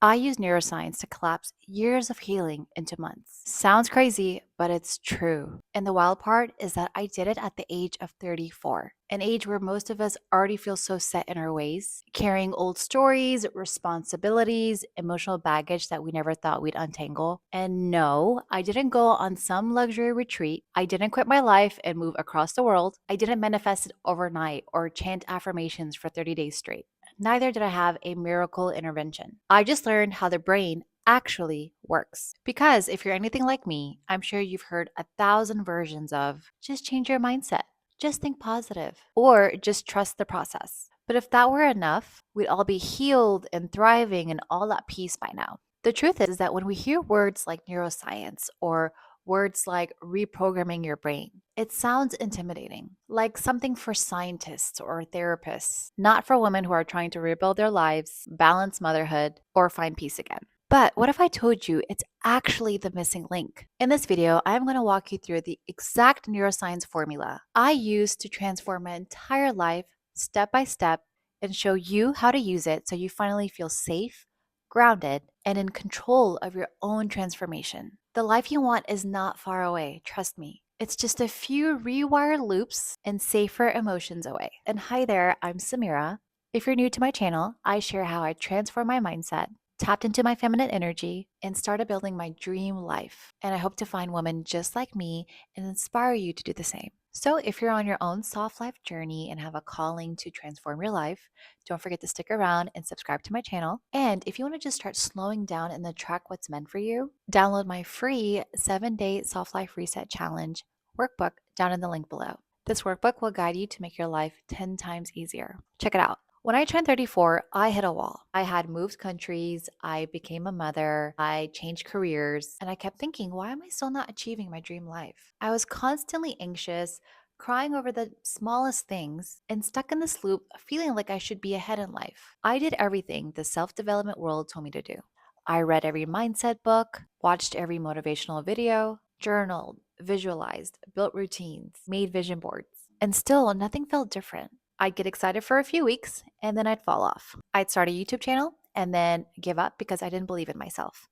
I use neuroscience to collapse years of healing into months. Sounds crazy, but it's true. And the wild part is that I did it at the age of 34, an age where most of us already feel so set in our ways, carrying old stories, responsibilities, emotional baggage that we never thought we'd untangle. And no, I didn't go on some luxury retreat. I didn't quit my life and move across the world. I didn't manifest it overnight or chant affirmations for 30 days straight. Neither did I have a miracle intervention. I just learned how the brain actually works. Because if you're anything like me, I'm sure you've heard 1,000 versions of just change your mindset, just think positive, or just trust the process. But if that were enough, we'd all be healed and thriving and all at peace by now. The truth is that when we hear words like neuroscience or words like reprogramming your brain, it sounds intimidating, like something for scientists or therapists, not for women who are trying to rebuild their lives, balance motherhood, or find peace again. But what if I told you it's actually the missing link? In this video, I'm going to walk you through the exact neuroscience formula I use to transform my entire life step by step and show you how to use it so you finally feel safe, grounded, and in control of your own transformation. The life you want is not far away, trust me. It's just a few rewired loops and safer emotions away. And hi there, I'm Samira. If you're new to my channel, I share how I transform my mindset, tapped into my feminine energy, and started building my dream life. And I hope to find women just like me and inspire you to do the same. So if you're on your own soft life journey and have a calling to transform your life, don't forget to stick around and subscribe to my channel. And if you want to just start slowing down and attract what's meant for you, download my free 7-day soft life reset challenge workbook down in the link below. This workbook will guide you to make your life 10 times easier. Check it out. When I turned 34, I hit a wall. I had moved countries, I became a mother, I changed careers, and I kept thinking, why am I still not achieving my dream life? I was constantly anxious, crying over the smallest things, and stuck in this loop, feeling like I should be ahead in life. I did everything the self development world told me to do. I read every mindset book, watched every motivational video, journaled, visualized, built routines, made vision boards, and still nothing felt different. I'd get excited for a few weeks and then I'd fall off. I'd start a YouTube channel and then give up because I didn't believe in myself.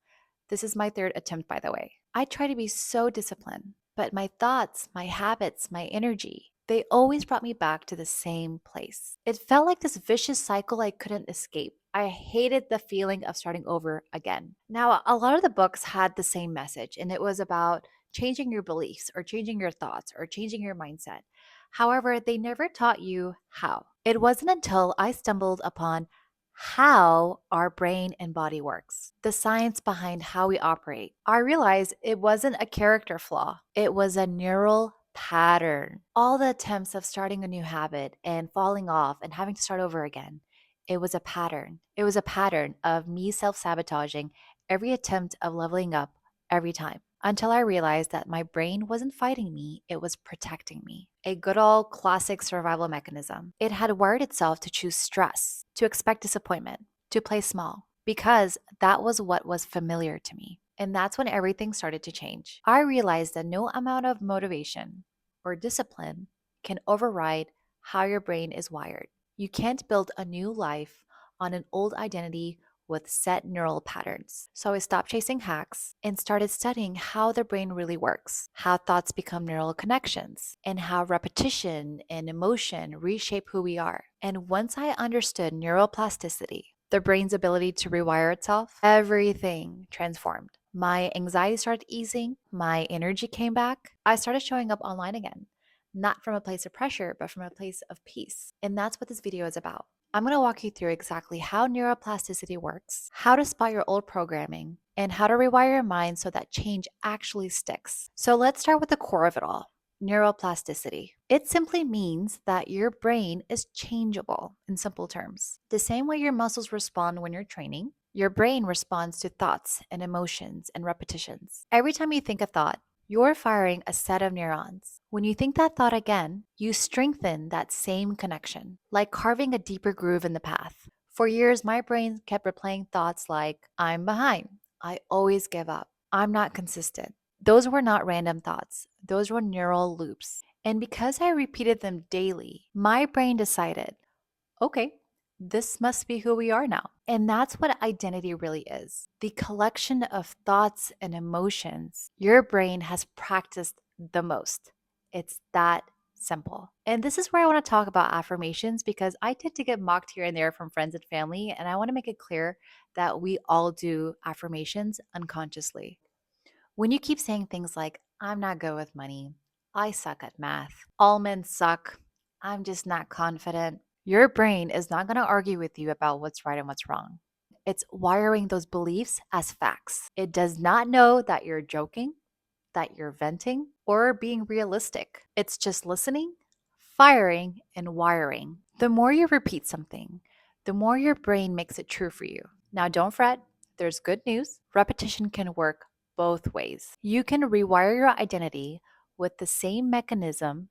This is my third attempt, by the way. I try to be so disciplined, but my thoughts, my habits, my energy, they always brought me back to the same place. It felt like this vicious cycle I couldn't escape. I hated the feeling of starting over again. Now, a lot of the books had the same message, and it was about changing your beliefs or changing your thoughts or changing your mindset. However, they never taught you how. It wasn't until I stumbled upon how our brain and body works, the science behind how we operate. I realized it wasn't a character flaw, it was a neural pattern. All the attempts of starting a new habit and falling off and having to start over again, it was a pattern. It was a pattern of me self sabotaging every attempt of leveling up every time until I realized that my brain wasn't fighting me, it was protecting me. A good old classic survival mechanism. It had wired itself to choose stress, to expect disappointment, to play small, because that was what was familiar to me. And that's when everything started to change. I realized that no amount of motivation or discipline can override how your brain is wired. You can't build a new life on an old identity with set neural patterns. So I stopped chasing hacks and started studying how the brain really works, how thoughts become neural connections, and how repetition and emotion reshape who we are. And once I understood neuroplasticity, the brain's ability to rewire itself, everything transformed. My anxiety started easing, my energy came back. I started showing up online again, not from a place of pressure, but from a place of peace. And that's what this video is about. I'm going to walk you through exactly how neuroplasticity works, how to spot your old programming, and how to rewire your mind so that change actually sticks. So let's start with the core of it all, neuroplasticity. It simply means that your brain is changeable in simple terms. The same way your muscles respond when you're training, your brain responds to thoughts and emotions and repetitions. Every time you think a thought, you're firing a set of neurons. When you think that thought again, you strengthen that same connection, like carving a deeper groove in the path. For years, my brain kept replaying thoughts like, I'm behind, I always give up, I'm not consistent. Those were not random thoughts, those were neural loops. And because I repeated them daily, my brain decided, okay, this must be who we are now. And that's what identity really is, the collection of thoughts and emotions your brain has practiced the most. It's that simple. And this is where I want to talk about affirmations because I tend to get mocked here and there from friends and family. And I want to make it clear that we all do affirmations unconsciously. When you keep saying things like, I'm not good with money, I suck at math, all men suck, I'm just not confident, your brain is not going to argue with you about what's right and what's wrong. It's wiring those beliefs as facts. It does not know that you're joking, that you're venting, or being realistic. It's just listening, firing, and wiring. The more you repeat something, the more your brain makes it true for you. Now, don't fret, there's good news. Repetition can work both ways. You can rewire your identity with the same mechanism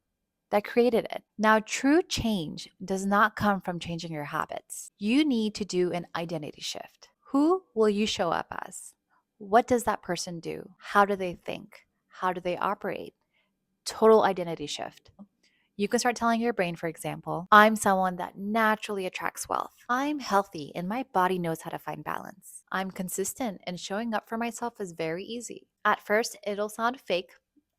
that created it. Now, true change does not come from changing your habits. You need to do an identity shift. Who will you show up as? What does that person do? How do they think? How do they operate? Total identity shift. You can start telling your brain, for example, I'm someone that naturally attracts wealth. I'm healthy and my body knows how to find balance. I'm consistent and showing up for myself is very easy. At first, it'll sound fake.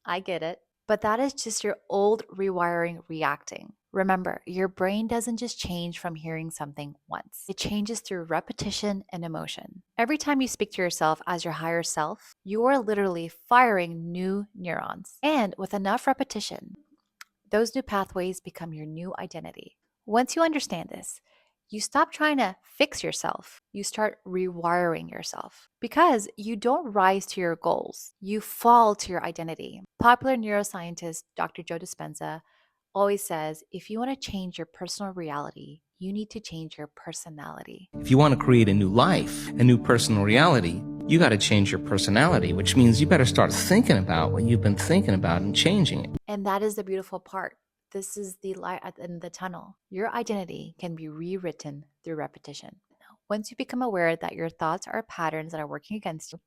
I get it. But that is just your old rewiring reacting. Remember, your brain doesn't just change from hearing something once, it changes through repetition and emotion. Every time you speak to yourself as your higher self, you are literally firing new neurons. And with enough repetition, those new pathways become your new identity. Once you understand this, you stop trying to fix yourself. You start rewiring yourself because you don't rise to your goals, you fall to your identity. Popular neuroscientist Dr. Joe Dispenza always says if you want to change your personal reality, you need to change your personality. If you want to create a new life, a new personal reality, you got to change your personality, which means you better start thinking about what you've been thinking about and changing it. And that is the beautiful part. This is the light at the end of the tunnel. Your identity can be rewritten through repetition. Once you become aware that your thoughts are patterns that are working against you,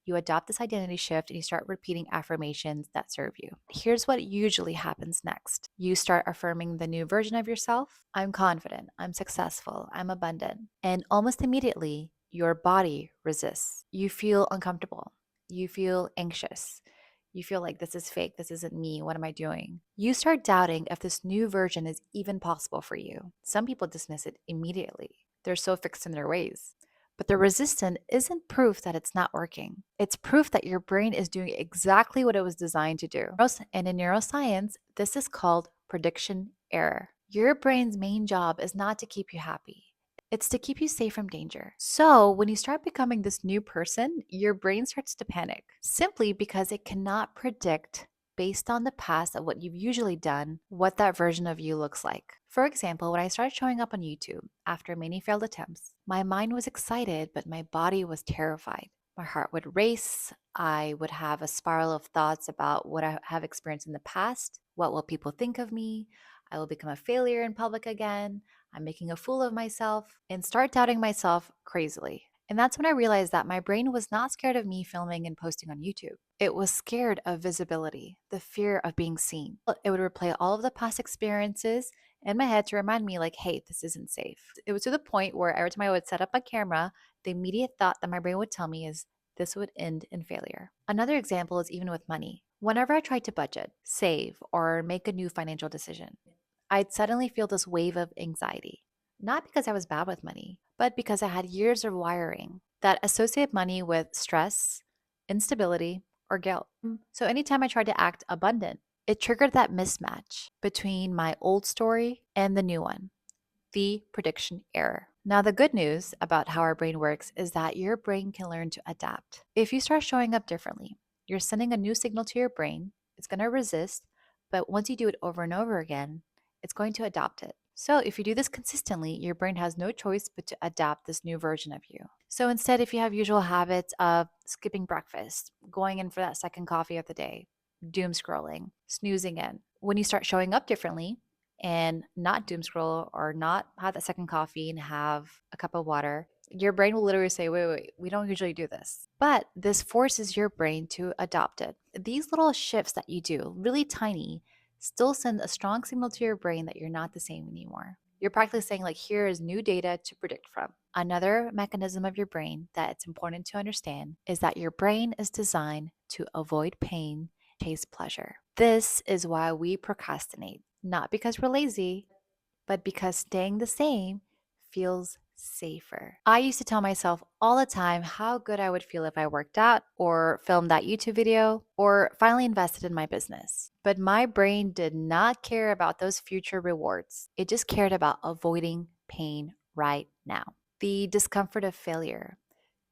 you adopt this identity shift and you start repeating affirmations that serve you. Here's what usually happens next. You start affirming the new version of yourself. I'm confident, I'm successful, I'm abundant. And almost immediately, your body resists. You feel uncomfortable. You feel anxious. You feel like this is fake. This isn't me. What am I doing? You start doubting if this new version is even possible for you. Some people dismiss it immediately. They're so fixed in their ways. But the resistance isn't proof that it's not working. It's proof that your brain is doing exactly what it was designed to do. And in neuroscience, this is called prediction error. Your brain's main job is not to keep you happy. It's to keep you safe from danger. So, when you start becoming this new person, your brain starts to panic simply because it cannot predict based on the past of what you've usually done, what that version of you looks like. For example, when I started showing up on YouTube after many failed attempts, my mind was excited, but my body was terrified. My heart would race. I would have a spiral of thoughts about what I have experienced in the past. What will people think of me? I will become a failure in public again. I'm making a fool of myself, and start doubting myself crazily. And that's when I realized that my brain was not scared of me filming and posting on YouTube. It was scared of visibility, the fear of being seen. It would replay all of the past experiences in my head to remind me, like, hey, this isn't safe. It was to the point where every time I would set up my camera, the immediate thought that my brain would tell me is this would end in failure. Another example is even with money. Whenever I tried to budget, save, or make a new financial decision, I'd suddenly feel this wave of anxiety. Not because I was bad with money, but because I had years of wiring that associate money with stress, instability, or guilt. So anytime I tried to act abundant, it triggered that mismatch between my old story and the new one, the prediction error. Now, the good news about how our brain works is that your brain can learn to adapt. If you start showing up differently, you're sending a new signal to your brain. It's going to resist, but once you do it over and over again, it's going to adopt it. So, if you do this consistently, your brain has no choice but to adapt this new version of you. So, instead, if you have usual habits of skipping breakfast, going in for that second coffee of the day, doom scrolling, snoozing in, when you start showing up differently, and not doom scroll or not have that second coffee and have a cup of water, your brain will literally say, wait, we don't usually do this. But this forces your brain to adopt it. These little shifts that you do, really tiny, still send a strong signal to your brain that you're not the same anymore. You're practically saying, like, here is new data to predict from. Another mechanism of your brain that it's important to understand is that your brain is designed to avoid pain, chase pleasure. This is why we procrastinate, not because we're lazy, but because staying the same feels safer. I used to tell myself all the time how good I would feel if I worked out or filmed that YouTube video or finally invested in my business. But my brain did not care about those future rewards. It just cared about avoiding pain right now. The discomfort of failure,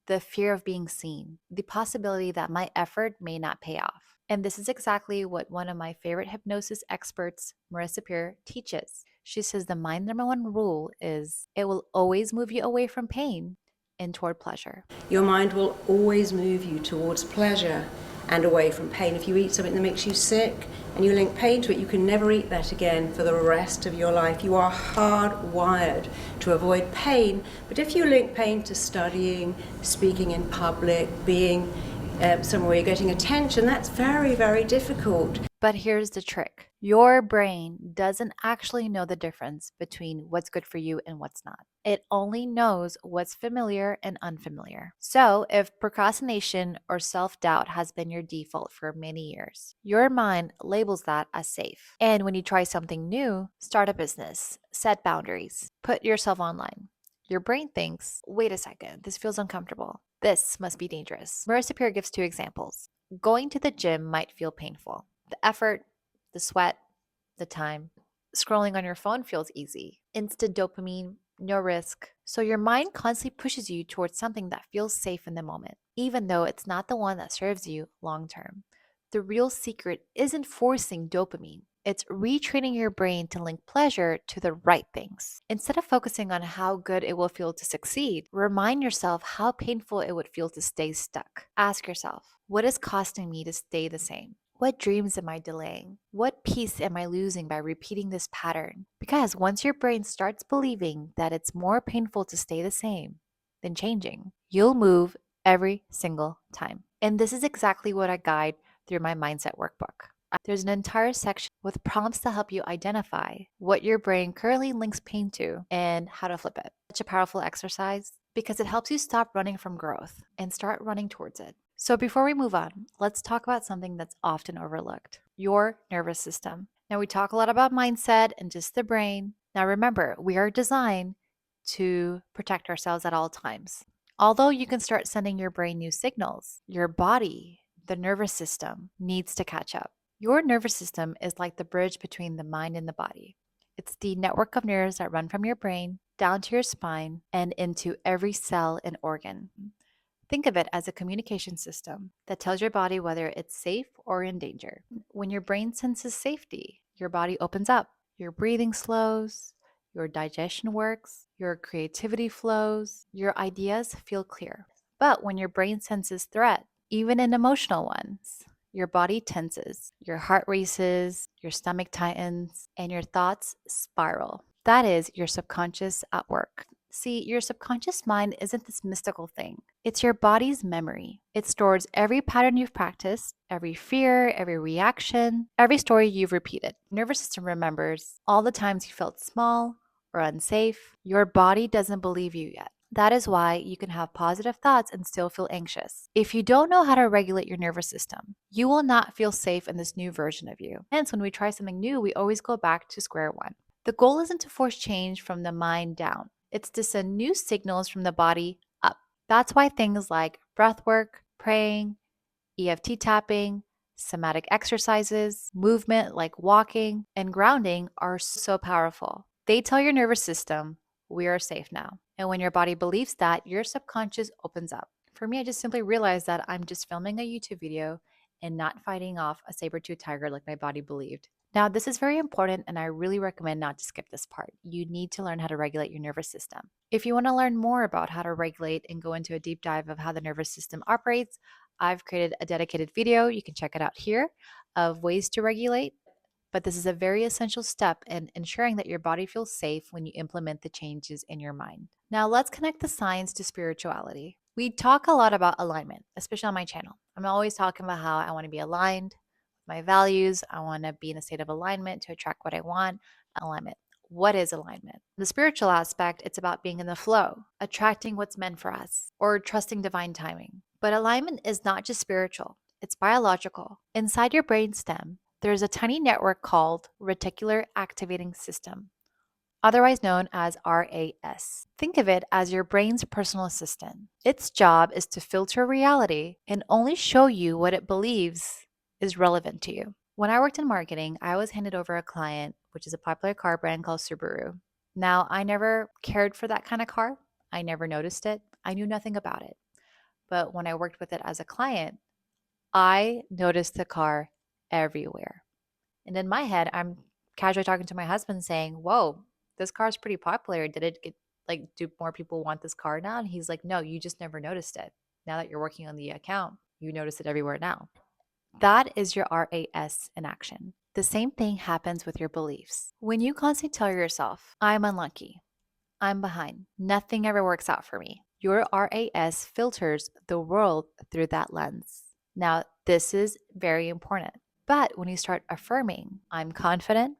the fear of being seen, the possibility that my effort may not pay off. And this is exactly what one of my favorite hypnosis experts, Marissa Peer, teaches. She says the mind number one rule is it will always move you away from pain and toward pleasure. Your mind will always move you towards pleasure and away from pain. If you eat something that makes you sick and you link pain to it, you can never eat that again for the rest of your life. You are hardwired to avoid pain, but if you link pain to studying, speaking in public, being somewhere where you're getting attention, that's very, very difficult. But here's the trick. Your brain doesn't actually know the difference between what's good for you and what's not. It only knows what's familiar and unfamiliar. So, if procrastination or self doubt has been your default for many years, your mind labels that as safe. And when you try something new, start a business, set boundaries, put yourself online, your brain thinks, wait a second, this feels uncomfortable. This must be dangerous. Marissa Peer gives two examples. Going to the gym might feel painful. The effort, the sweat, the time. Scrolling on your phone feels easy. Instant dopamine, no risk. So your mind constantly pushes you towards something that feels safe in the moment, even though it's not the one that serves you long term. The real secret isn't forcing dopamine. It's retraining your brain to link pleasure to the right things. Instead of focusing on how good it will feel to succeed, remind yourself how painful it would feel to stay stuck. Ask yourself, what is costing me to stay the same? What dreams am I delaying? What peace am I losing by repeating this pattern? Because once your brain starts believing that it's more painful to stay the same than changing, you'll move every single time. And this is exactly what I guide through my mindset workbook. There's an entire section with prompts to help you identify what your brain currently links pain to and how to flip it. Such a powerful exercise because it helps you stop running from growth and start running towards it. So before we move on, let's talk about something that's often overlooked, your nervous system. Now, we talk a lot about mindset and just the brain. Now, remember, we are designed to protect ourselves at all times. Although you can start sending your brain new signals, your body, the nervous system, needs to catch up. Your nervous system is like the bridge between the mind and the body. It's the network of nerves that run from your brain down to your spine and into every cell and organ. Think of it as a communication system that tells your body whether it's safe or in danger. When your brain senses safety, your body opens up, your breathing slows, your digestion works, your creativity flows, your ideas feel clear. But when your brain senses threat, even in emotional ones, your body tenses, your heart races, your stomach tightens, and your thoughts spiral. That is your subconscious at work. See, your subconscious mind isn't this mystical thing. It's your body's memory. It stores every pattern you've practiced, every fear, every reaction, every story you've repeated. Nervous system remembers all the times you felt small or unsafe. Your body doesn't believe you yet. That is why you can have positive thoughts and still feel anxious. If you don't know how to regulate your nervous system, you will not feel safe in this new version of you. Hence, when we try something new, we always go back to square one. The goal isn't to force change from the mind down. It's to send new signals from the body up. That's why things like breath work, praying, EFT tapping, somatic exercises, movement like walking, and grounding are so powerful. They tell your nervous system, we are safe now. And when your body believes that, your subconscious opens up. For me, I just simply realized that I'm just filming a YouTube video and not fighting off a saber-toothed tiger like my body believed. Now, this is very important, and I really recommend not to skip this part. You need to learn how to regulate your nervous system. If you want to learn more about how to regulate and go into a deep dive of how the nervous system operates, I've created a dedicated video. You can check it out here of ways to regulate. But this is a very essential step in ensuring that your body feels safe when you implement the changes in your mind. Now, let's connect the science to spirituality. We talk a lot about alignment, especially on my channel. I'm always talking about how I want to be aligned with my values. I want to be in a state of alignment to attract what I want. Alignment. what is alignment? The spiritual aspect, it's about being in the flow, attracting what's meant for us, or trusting divine timing. But alignment is not just spiritual, it's biological. Inside your brainstem, there's a tiny network called reticular activating system, otherwise known as RAS. Think of it as your brain's personal assistant. Its job is to filter reality and only show you what it believes is relevant to you. When I worked in marketing, I was handed over a client, which is a popular car brand called Subaru. Now, I never cared for that kind of car. I never noticed it. I knew nothing about it. But when I worked with it as a client, I noticed the car everywhere. And in my head, I'm casually talking to my husband saying, "Whoa, this car is pretty popular. Did it get like, do more people want this car now?" And he's like, "No, you just never noticed it. Now that you're working on the account, you notice it everywhere now." That is your RAS in action. The same thing happens with your beliefs. When you constantly tell yourself, "I'm unlucky, I'm behind, nothing ever works out for me," your RAS filters the world through that lens. Now, this is very important. But when you start affirming, "I'm confident,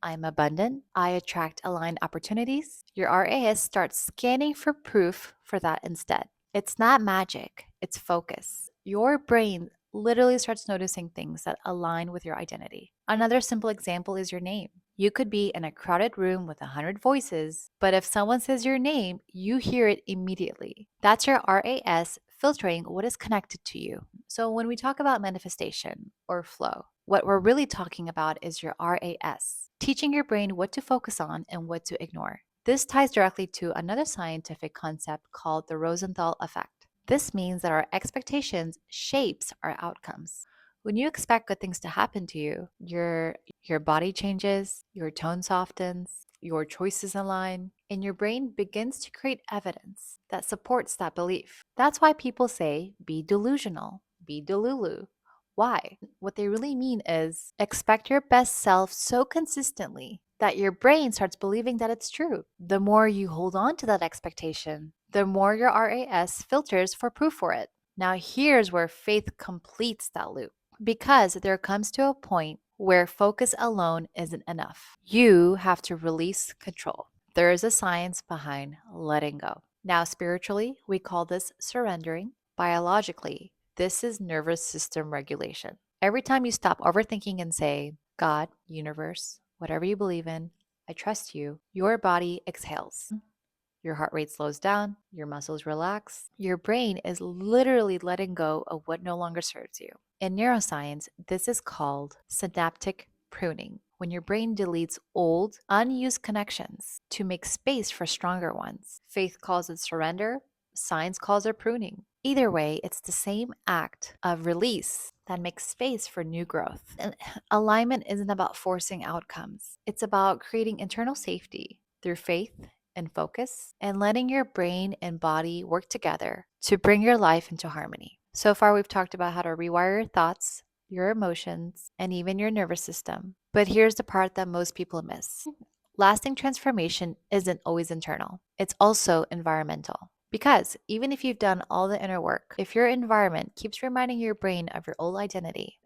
I'm abundant, I attract aligned opportunities," your RAS starts scanning for proof for that instead. It's not magic, it's focus. Your brain literally starts noticing things that align with your identity. Another simple example is your name. You could be in a crowded room with 100 voices, but if someone says your name, you hear it immediately. That's your RAS filtering what is connected to you. So when we talk about manifestation or flow, what we're really talking about is your RAS, teaching your brain what to focus on and what to ignore. This ties directly to another scientific concept called the Rosenthal effect. This means that our expectations shapes our outcomes. When you expect good things to happen to you, your body changes, your tone softens, your choices align, and your brain begins to create evidence that supports that belief. That's why people say be delusional, be delulu. Why? What they really mean is expect your best self so consistently that your brain starts believing that it's true. The more you hold on to that expectation, the more your RAS filters for proof for it. Now, here's where faith completes that loop, because there comes to a point where focus alone isn't enough. You have to release control. There is a science behind letting go. Now, spiritually, we call this surrendering. Biologically, this is nervous system regulation. Every time you stop overthinking and say, "God, universe, whatever you believe in, I trust you," your body exhales. Your heart rate slows down, your muscles relax. Your brain is literally letting go of what no longer serves you. In neuroscience, this is called synaptic pruning, when your brain deletes old, unused connections to make space for stronger ones. Faith calls it surrender, science calls it pruning. Either way, it's the same act of release that makes space for new growth. And alignment isn't about forcing outcomes, it's about creating internal safety through faith and focus, and letting your brain and body work together to bring your life into harmony. So far, we've talked about how to rewire your thoughts, your emotions, and even your nervous system. But here's the part that most people miss: lasting transformation isn't always internal, it's also environmental. Because even if you've done all the inner work, if your environment keeps reminding your brain of your old identity,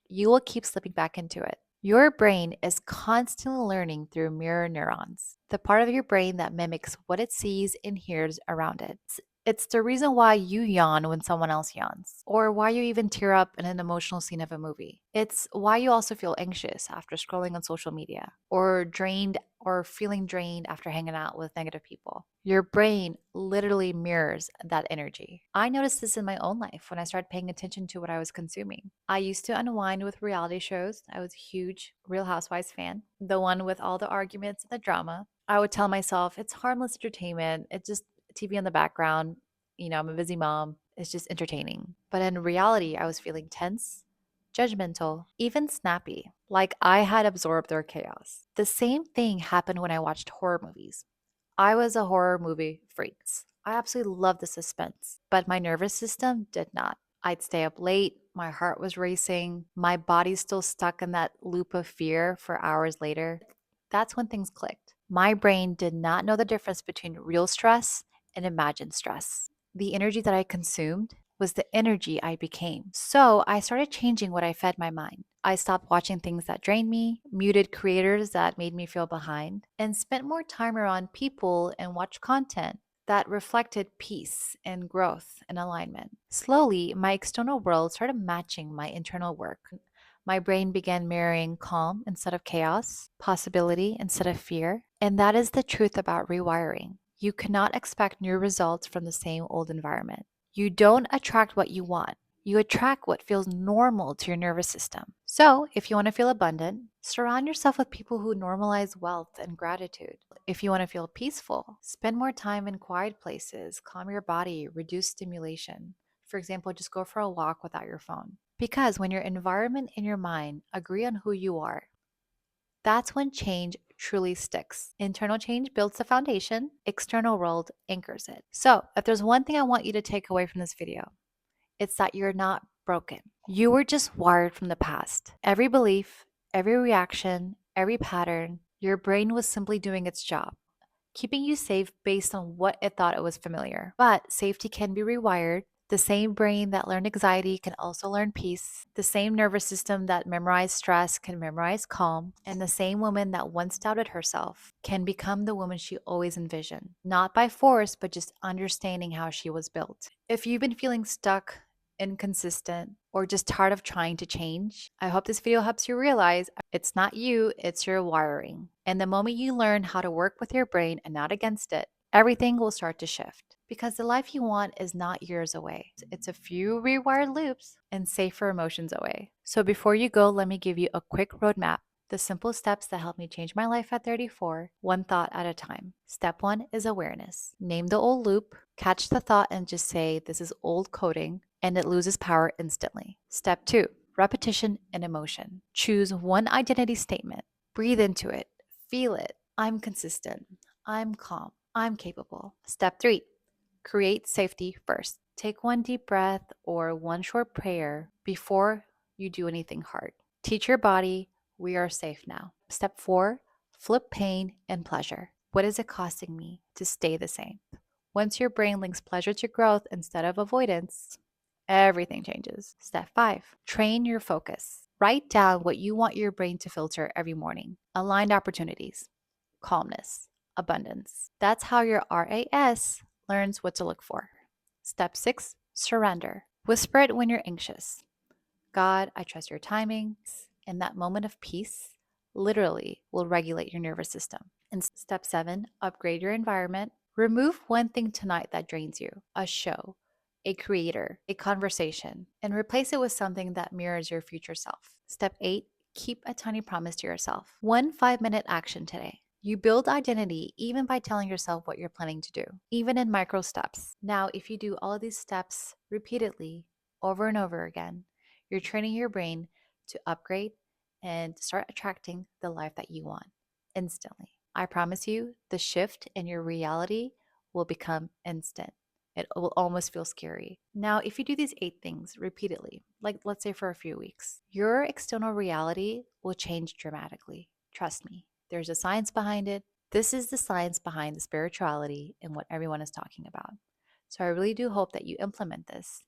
you will keep slipping back into it. Your brain is constantly learning through mirror neurons, the part of your brain that mimics what it sees and hears around it. It's the reason why you yawn when someone else yawns, or why you even tear up in an emotional scene of a movie. It's why you also feel anxious after scrolling on social media, or drained or feeling drained after hanging out with negative people. Your brain literally mirrors that energy. I noticed this in my own life when I started paying attention to what I was consuming. I used to unwind with reality shows. I was a huge Real Housewives fan, the one with all the arguments and the drama. I would tell myself it's harmless entertainment, it's just TV in the background. I'm a busy mom. It's just entertaining. But in reality, I was feeling tense, judgmental, even snappy, like I had absorbed their chaos. The same thing happened when I watched horror movies. I was a horror movie freak. I absolutely loved the suspense, but my nervous system did not. I'd stay up late, my heart was racing, my body's still stuck in that loop of fear for hours later. That's when things clicked. My brain did not know the difference between real stress and imagined stress. The energy that I consumed was the energy I became. So I started changing what I fed my mind. I stopped watching things that drained me, muted creators that made me feel behind, and spent more time around people and watched content that reflected peace and growth and alignment. Slowly, my external world started matching my internal work. My brain began mirroring calm instead of chaos, possibility instead of fear. And that is the truth about rewiring. You cannot expect new results from the same old environment. You don't attract what you want. You attract what feels normal to your nervous system. So, if you want to feel abundant, surround yourself with people who normalize wealth and gratitude. If you want to feel peaceful, spend more time in quiet places, calm your body, reduce stimulation. For example, just go for a walk without your phone. Because when your environment and your mind agree on who you are, that's when change truly sticks. Internal change builds the foundation, external world anchors it. So, if there's one thing I want you to take away from this video, it's that you're not broken. You were just wired from the past. Every belief, every reaction, every pattern, your brain was simply doing its job, keeping you safe based on what it thought it was familiar. But safety can be rewired. The same brain that learned anxiety can also learn peace. The same nervous system that memorized stress can memorize calm. And the same woman that once doubted herself can become the woman she always envisioned. Not by force, but just understanding how she was built. If you've been feeling stuck, inconsistent, or just tired of trying to change, I hope this video helps you realize it's not you, it's your wiring. And the moment you learn how to work with your brain and not against it, everything will start to shift. Because the life you want is not years away. It's a few rewired loops and safer emotions away. So before you go, let me give you a quick roadmap. The simple steps that helped me change my life at 34, one thought at a time. Step 1 is awareness. Name the old loop, catch the thought, and just say, this is old coding, and it loses power instantly. Step 2, repetition and emotion. Choose one identity statement, breathe into it, feel it. I'm consistent, I'm calm, I'm capable. Step 3, create safety first. Take one deep breath or one short prayer before you do anything hard. Teach your body, we are safe now. Step 4, flip pain and pleasure. What is it costing me to stay the same? Once your brain links pleasure to growth instead of avoidance, everything changes. Step 5, train your focus. Write down what you want your brain to filter every morning. Aligned opportunities, calmness, abundance. That's how your RAS learns what to look for. Step 6, surrender. Whisper it when you're anxious. God, I trust your timing. And that moment of peace literally will regulate your nervous system. And step 7, upgrade your environment. Remove one thing tonight that drains you, a show, a creator, a conversation, and replace it with something that mirrors your future self. Step 8, keep a tiny promise to yourself. One 5-minute action today. You build identity even by telling yourself what you're planning to do, even in micro steps. Now, if you do all of these steps repeatedly, over and over again, you're training your brain to upgrade and start attracting the life that you want instantly. I promise you, the shift in your reality will become instant. It will almost feel scary. Now, if you do these 8 things repeatedly, like let's say for a few weeks, your external reality will change dramatically. Trust me, there's a science behind it. This is the science behind the spirituality and what everyone is talking about. So I really do hope that you implement this.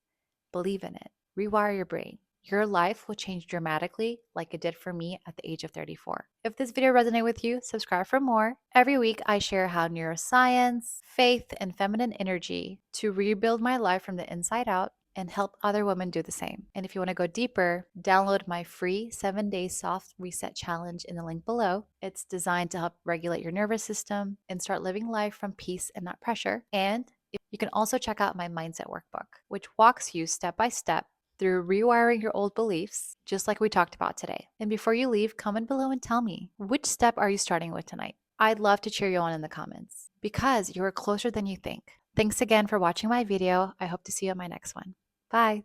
Believe in it. Rewire your brain. Your life will change dramatically like it did for me at the age of 34. If this video resonated with you, subscribe for more. Every week, I share how neuroscience, faith, and feminine energy to rebuild my life from the inside out and help other women do the same. And if you want to go deeper, download my free 7-day soft reset challenge in the link below. It's designed to help regulate your nervous system and start living life from peace and not pressure. And you can also check out my mindset workbook, which walks you step by step through rewiring your old beliefs, just like we talked about today. And before you leave, comment below and tell me, which step are you starting with tonight? I'd love to cheer you on in the comments because you are closer than you think. Thanks again for watching my video. I hope to see you on my next one. Bye.